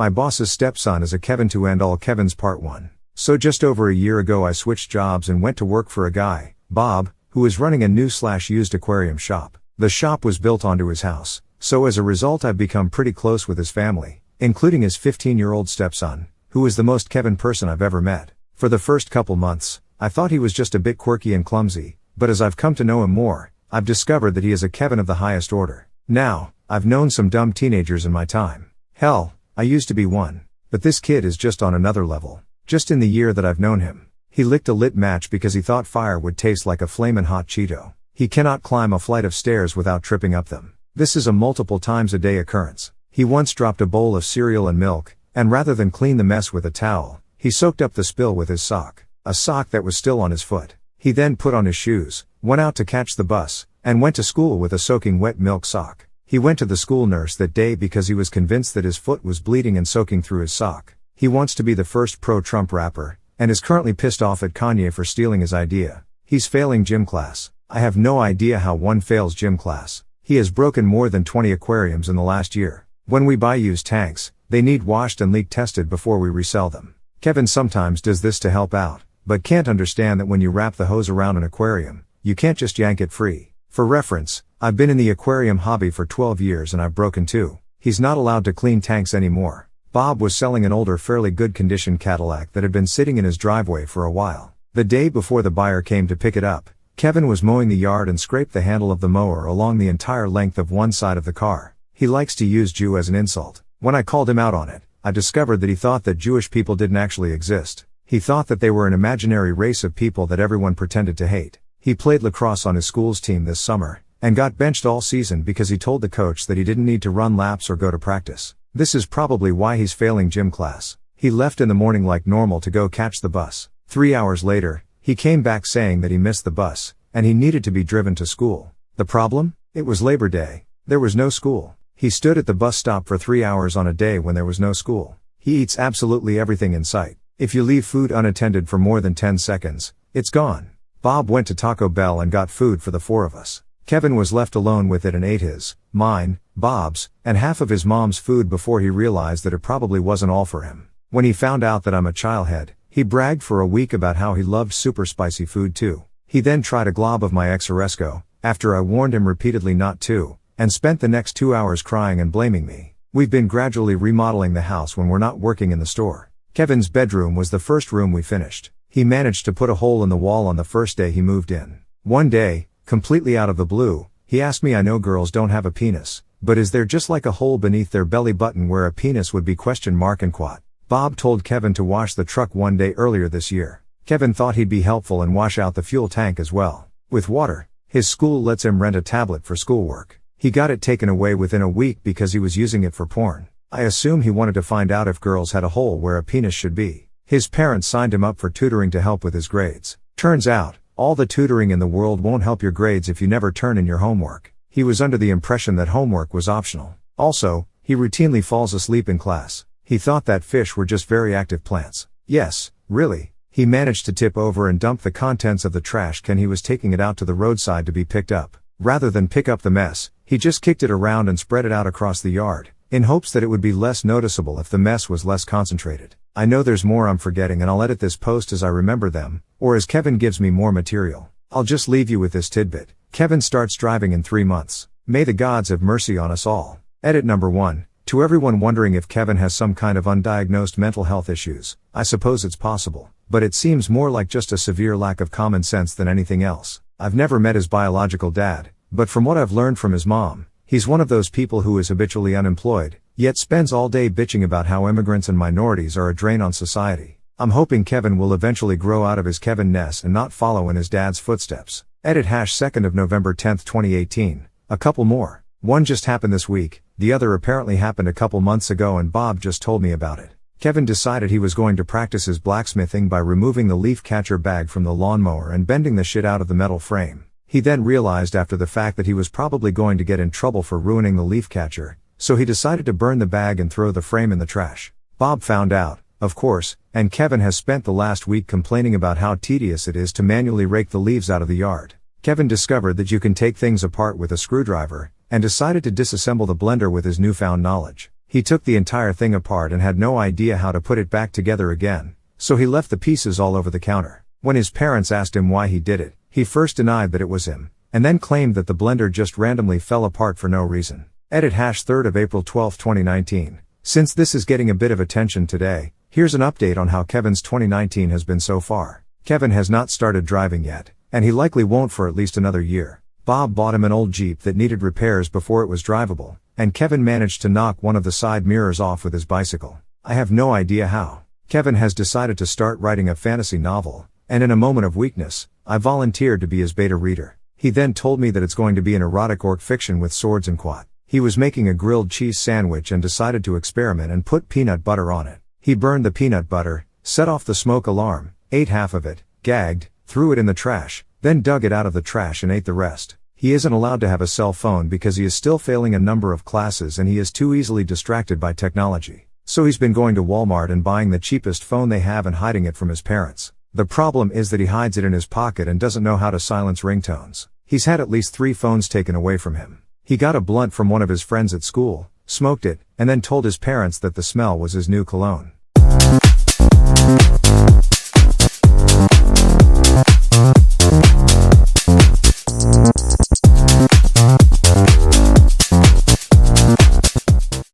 My boss's stepson is a Kevin to end all Kevins Part 1. So just over a year ago I switched jobs and went to work for a guy, Bob, who is running a new/used aquarium shop. The shop was built onto his house, so as a result I've become pretty close with his family, including his 15-year-old stepson, who is the most Kevin person I've ever met. For the first couple months, I thought he was just a bit quirky and clumsy, but as I've come to know him more, I've discovered that he is a Kevin of the highest order. Now, I've known some dumb teenagers in my time. Hell, I used to be one. But this kid is just on another level. Just in the year that I've known him, he licked a lit match because he thought fire would taste like a flamin' hot Cheeto. He cannot climb a flight of stairs without tripping up them. This is a multiple times a day occurrence. He once dropped a bowl of cereal and milk, and rather than clean the mess with a towel, he soaked up the spill with his sock. A sock that was still on his foot. He then put on his shoes, went out to catch the bus, and went to school with a soaking wet milk sock. He went to the school nurse that day because he was convinced that his foot was bleeding and soaking through his sock. He wants to be the first pro-Trump rapper, and is currently pissed off at Kanye for stealing his idea. He's failing gym class. I have no idea how one fails gym class. He has broken more than 20 aquariums in the last year. When we buy used tanks, they need washed and leak tested before we resell them. Kevin sometimes does this to help out, but can't understand that when you wrap the hose around an aquarium, you can't just yank it free. For reference, I've been in the aquarium hobby for 12 years and I've broken 2. He's not allowed to clean tanks anymore. Bob was selling an older fairly good condition Cadillac that had been sitting in his driveway for a while. The day before the buyer came to pick it up, Kevin was mowing the yard and scraped the handle of the mower along the entire length of one side of the car. He likes to use Jew as an insult. When I called him out on it, I discovered that he thought that Jewish people didn't actually exist. He thought that they were an imaginary race of people that everyone pretended to hate. He played lacrosse on his school's team this summer, and got benched all season because he told the coach that he didn't need to run laps or go to practice. This is probably why he's failing gym class. He left in the morning like normal to go catch the bus. 3 hours later, he came back saying that he missed the bus, and he needed to be driven to school. The problem? It was Labor Day. There was no school. He stood at the bus stop for 3 hours on a day when there was no school. He eats absolutely everything in sight. If you leave food unattended for more than 10 seconds, it's gone. Bob went to Taco Bell and got food for the 4 of us. Kevin was left alone with it and ate his, mine, Bob's, and half of his mom's food before he realized that it probably wasn't all for him. When he found out that I'm a childhead, he bragged for a week about how he loved super spicy food too. He then tried a glob of my Exoresco, after I warned him repeatedly not to, and spent the next 2 hours crying and blaming me. We've been gradually remodeling the house when we're not working in the store. Kevin's bedroom was the first room we finished. He managed to put a hole in the wall on the first day he moved in. One day, completely out of the blue, he asked me, I know girls don't have a penis, but is there just like a hole beneath their belly button where a penis would be ? And quat. Bob told Kevin to wash the truck one day earlier this year. Kevin thought he'd be helpful and wash out the fuel tank as well. With water. His school lets him rent a tablet for schoolwork. He got it taken away within a week because he was using it for porn. I assume he wanted to find out if girls had a hole where a penis should be. His parents signed him up for tutoring to help with his grades. Turns out, all the tutoring in the world won't help your grades if you never turn in your homework. He was under the impression that homework was optional. Also, he routinely falls asleep in class. He thought that fish were just very active plants. Yes, really. He managed to tip over and dump the contents of the trash can he was taking it out to the roadside to be picked up. Rather than pick up the mess, he just kicked it around and spread it out across the yard, in hopes that it would be less noticeable if the mess was less concentrated. I know there's more I'm forgetting and I'll edit this post as I remember them, or as Kevin gives me more material. I'll just leave you with this tidbit. Kevin starts driving in 3 months. May the gods have mercy on us all. Edit number 1. To everyone wondering if Kevin has some kind of undiagnosed mental health issues, I suppose it's possible, but it seems more like just a severe lack of common sense than anything else. I've never met his biological dad, but from what I've learned from his mom, he's one of those people who is habitually unemployed, yet spends all day bitching about how immigrants and minorities are a drain on society. I'm hoping Kevin will eventually grow out of his Kevin-ness and not follow in his dad's footsteps. Edit #2nd of November 10th, 2018. A couple more. One just happened this week, the other apparently happened a couple months ago and Bob just told me about it. Kevin decided he was going to practice his blacksmithing by removing the leaf catcher bag from the lawnmower and bending the shit out of the metal frame. He then realized after the fact that he was probably going to get in trouble for ruining the leaf catcher, so he decided to burn the bag and throw the frame in the trash. Bob found out, of course, and Kevin has spent the last week complaining about how tedious it is to manually rake the leaves out of the yard. Kevin discovered that you can take things apart with a screwdriver, and decided to disassemble the blender with his newfound knowledge. He took the entire thing apart and had no idea how to put it back together again, so he left the pieces all over the counter. When his parents asked him why he did it, he first denied that it was him, and then claimed that the blender just randomly fell apart for no reason. Edit #3rd of April 12, 2019. Since this is getting a bit of attention today, here's an update on how Kevin's 2019 has been so far. Kevin has not started driving yet, and he likely won't for at least another year. Bob bought him an old Jeep that needed repairs before it was drivable, and Kevin managed to knock one of the side mirrors off with his bicycle. I have no idea how. Kevin has decided to start writing a fantasy novel, and in a moment of weakness, I volunteered to be his beta reader. He then told me that it's going to be an erotic orc fiction with swords and quat. He was making a grilled cheese sandwich and decided to experiment and put peanut butter on it. He burned the peanut butter, set off the smoke alarm, ate half of it, gagged, threw it in the trash, then dug it out of the trash and ate the rest. He isn't allowed to have a cell phone because he is still failing a number of classes and he is too easily distracted by technology. So he's been going to Walmart and buying the cheapest phone they have and hiding it from his parents. The problem is that he hides it in his pocket and doesn't know how to silence ringtones. He's had at least 3 phones taken away from him. He got a blunt from one of his friends at school, smoked it, and then told his parents that the smell was his new cologne.